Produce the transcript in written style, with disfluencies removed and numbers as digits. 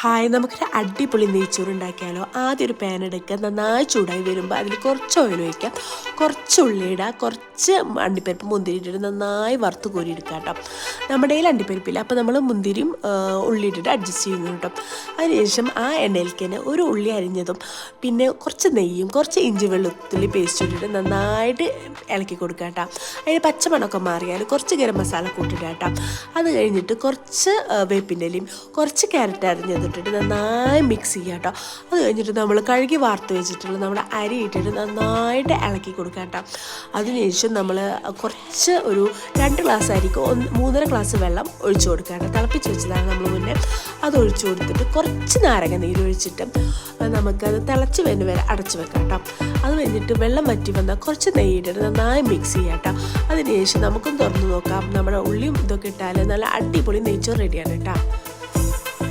Hi, നമുക്കൊരു അടിപൊളി നെയ്ച്ചോറ് ഉണ്ടാക്കിയാലോ. ആദ്യം ഒരു പാൻ എടുക്കുക, നന്നായി ചൂടായി വരുമ്പോൾ അതിൽ കുറച്ച് ഓയിൽ ഒഴിക്കാം, കുറച്ച് ഉള്ളി ഇടുക, കുറച്ച് അണ്ടിപ്പരിപ്പ് മുന്തിരി ഇട്ടിട്ട് നന്നായി വറുത്ത് കോരി എടുക്കുക കേട്ടോ. നമ്മുടെ കയ്യിൽ അണ്ടിപ്പരിപ്പില്ല, അപ്പോൾ നമ്മൾ മുന്തിരിയും ഉള്ളി ഇട്ടിട്ട് അഡ്ജസ്റ്റ് ചെയ്യുന്നു കേട്ടോ. അതിനുശേഷം ആ എണ്ണയിലേക്ക് തന്നെ ഒരു ഉള്ളി അരിഞ്ഞതും പിന്നെ കുറച്ച് നെയ്യും കുറച്ച് ഇഞ്ചി വെളുത്തുള്ളി പേസ്റ്റ് ഇട്ടിട്ട് നന്നായിട്ട് ഇളക്കി കൊടുക്കുക കേട്ടോ. അതിന് പച്ചമണമൊക്കെ മാറിയാൽ കുറച്ച് ഗരം മസാല കൂട്ടിയിടുക കേട്ടോ. അത് കഴിഞ്ഞിട്ട് കുറച്ച് വേപ്പിൻ്റെ ഇലയും കുറച്ച് ക്യാരറ്റ് അരിഞ്ഞതിട്ടിട്ട് നന്നായി മിക്സ് ചെയ്യുക കേട്ടോ. അത് കഴിഞ്ഞിട്ട് നമ്മൾ കഴുകി വാർത്ത് വെച്ചിട്ടുള്ള നമ്മുടെ അരി ഇട്ടിട്ട് നന്നായിട്ട് ഇളക്കി കൊടുക്കുക കേട്ടോ. അതിനുശേഷം നമ്മൾ കുറച്ച് ഒരു 2 ഗ്ലാസ് അരിക്ക് 3.5 ഗ്ലാസ് വെള്ളം ഒഴിച്ചു കൊടുക്കുക കേട്ടോ. തിളപ്പിച്ച് വെച്ചതാണ് നമ്മൾ മുന്നേ. അത് ഒഴിച്ചു കൊടുത്തിട്ട് കുറച്ച് നാരങ്ങ നീര് ഒഴിച്ചിട്ട് നമുക്കത് തിളച്ച് വരുന്ന വരെ അടച്ചു വെക്കാം കേട്ടോ. അത് കഴിഞ്ഞിട്ട് വെള്ളം വറ്റി വന്നാൽ കുറച്ച് നെയ്യ് ഇട്ടിട്ട് നന്നായി മിക്സ് ചെയ്യാം കേട്ടോ. അതിനുശേഷം നമുക്കും തുറന്ന് നോക്കാം. നമ്മുടെ ഉള്ളിയും ഇതൊക്കെ ഇട്ടാൽ നല്ല അടിപൊളി നെയ്ച്ചോറ് റെഡിയാണ് കേട്ടോ.